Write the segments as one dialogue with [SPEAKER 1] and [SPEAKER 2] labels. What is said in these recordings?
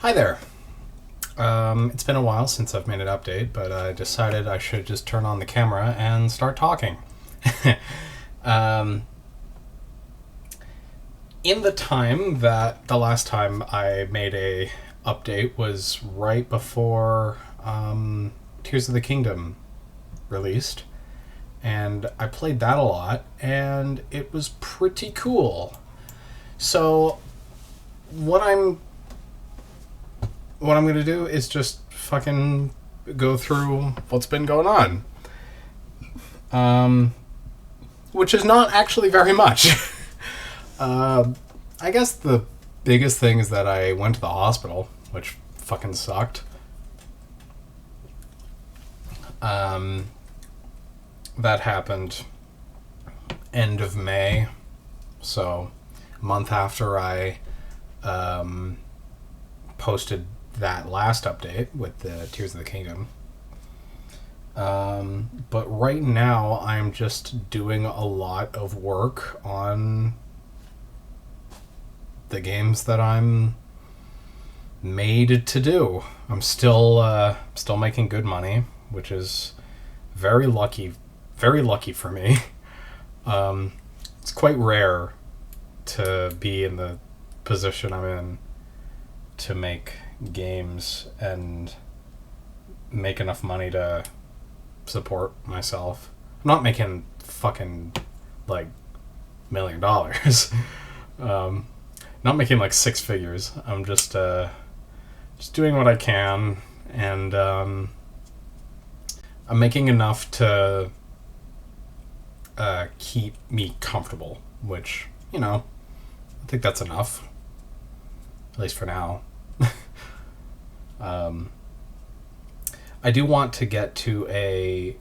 [SPEAKER 1] Hi there. It's been a while since I've made an update, but I decided I should just turn on the camera and start talking. um, in the time that the last time I made a update was right before Tears of the Kingdom released, and I played that a lot, and it was pretty cool. So what I'm what I'm gonna do is just fucking go through what's been going on. Which is not actually very much. I guess the biggest thing is that I went to the hospital, which fucking sucked. That happened end of May, so a month after I posted that last update with the Tears of the Kingdom. But right now, I'm just doing a lot of work on the games that I'm made to do. I'm still making good money, which is very lucky for me. It's quite rare to be in the position I'm in to make games and make enough money to support myself. I'm not making fucking like $1 million. Not making like six figures. I'm just doing what I can, and I'm making enough to keep me comfortable, which, I think that's enough, at least for now. I do want to get to a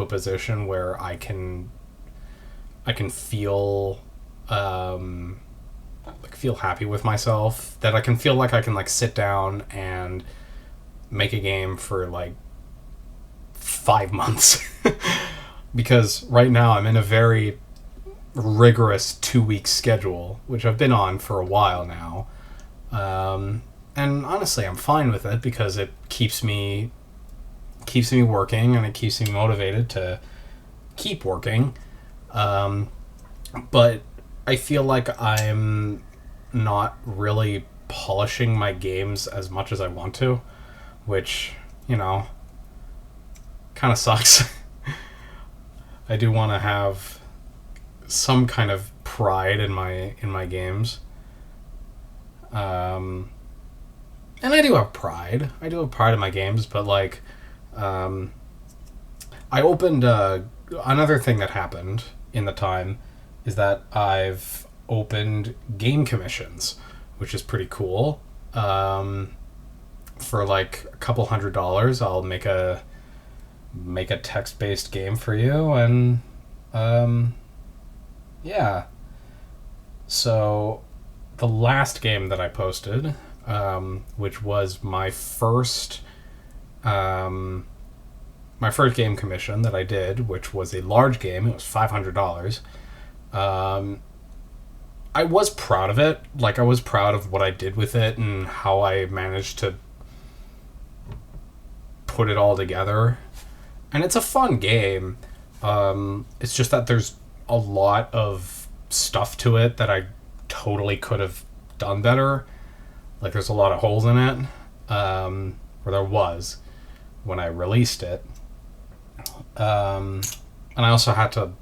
[SPEAKER 1] position where I can feel feel happy with myself, that I can feel like I can sit down and make a game for 5 months. Because right now I'm in a very rigorous 2-week schedule, which I've been on for a while now. And honestly, I'm fine with it because it keeps me working, and it keeps me motivated to keep working. But I feel like I'm not really polishing my games as much as I want to, which, kind of sucks. I do want to have some kind of pride in my games. And I do have pride. I do have pride in my games, but I opened another thing that happened in the time is that I've opened game commissions, which is pretty cool. For a couple $100, I'll make a text-based game for you, and yeah. So the last game that I posted, which was my first game commission that I did, which was a large game. It was $500. I was proud of it. I was proud of what I did with it and how I managed to put it all together. And it's a fun game. It's just that there's a lot of stuff to it that I totally could have done better. There's a lot of holes in it, or there was when I released it. And I also had to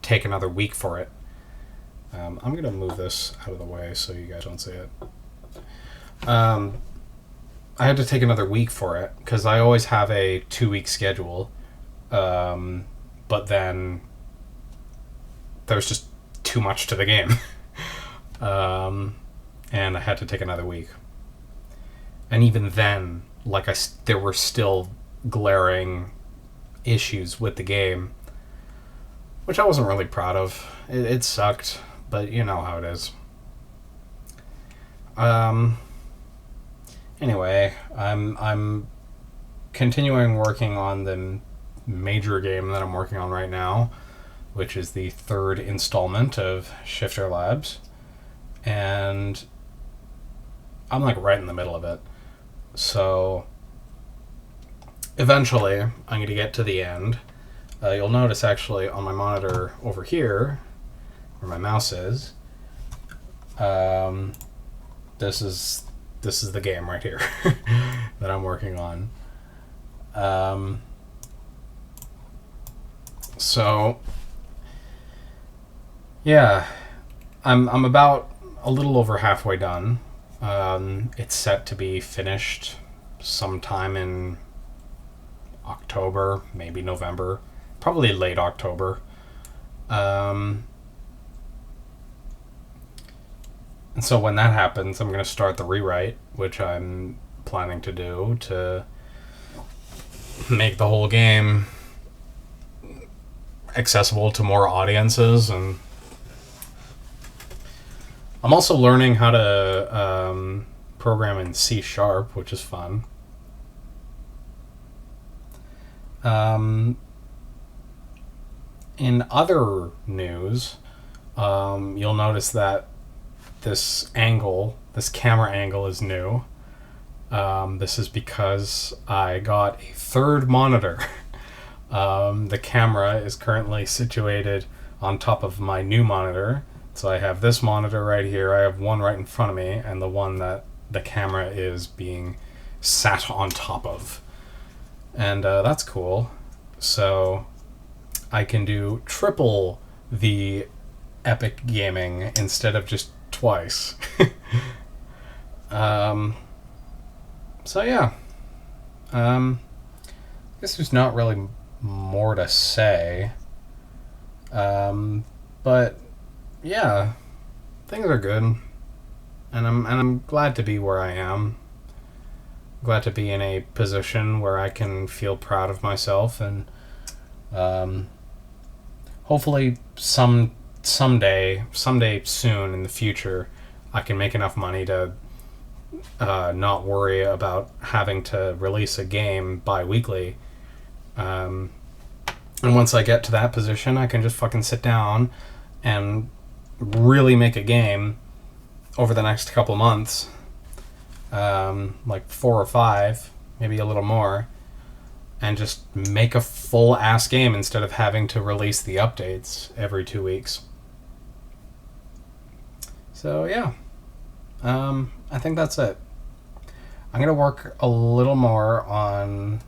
[SPEAKER 1] take another week for it. I'm going to move this out of the way so you guys don't see it. I had to take another week for it because I always have a 2-week schedule. But then there's just too much to the game. And I had to take another week. And even then, there were still glaring issues with the game, which I wasn't really proud of. It sucked, but you know how it is. Anyway, I'm continuing working on the major game that I'm working on right now, which is the third installment of Shifter Labs. And I'm like right in the middle of it. So eventually, I'm going to get to the end. You'll notice actually on my monitor over here, where my mouse is, this is the game right here that I'm working on. So yeah, I'm about a little over halfway done. It's set to be finished sometime in October, maybe November, probably late October. And so when that happens, I'm going to start the rewrite, which I'm planning to do to make the whole game accessible to more audiences. And I'm also learning how to program in C#, which is fun. In other news, you'll notice that this camera angle is new. This is because I got a third monitor. The camera is currently situated on top of my new monitor. So I have this monitor right here, I have one right in front of me, and the one that the camera is being sat on top of. And that's cool. So I can do triple the epic gaming instead of just twice. So yeah. I guess there's not really more to say. But yeah, things are good, and I'm glad to be where I am. Glad to be in a position where I can feel proud of myself, and hopefully someday soon in the future, I can make enough money to not worry about having to release a game bi-weekly. And once I get to that position, I can just fucking sit down and really make a game over the next couple months, like 4 or 5, maybe a little more, and just make a full ass game instead of having to release the updates every 2 weeks. So yeah, I think that's it. I'm gonna work a little more on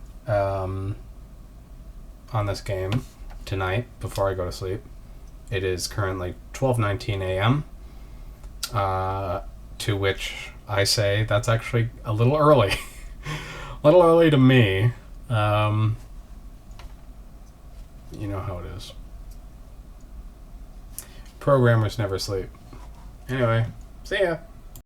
[SPEAKER 1] this game tonight before I go to sleep. It is currently 12:19 a.m. To which I say that's actually a little early. A little early to me. You know how it is. Programmers never sleep. Anyway, see ya.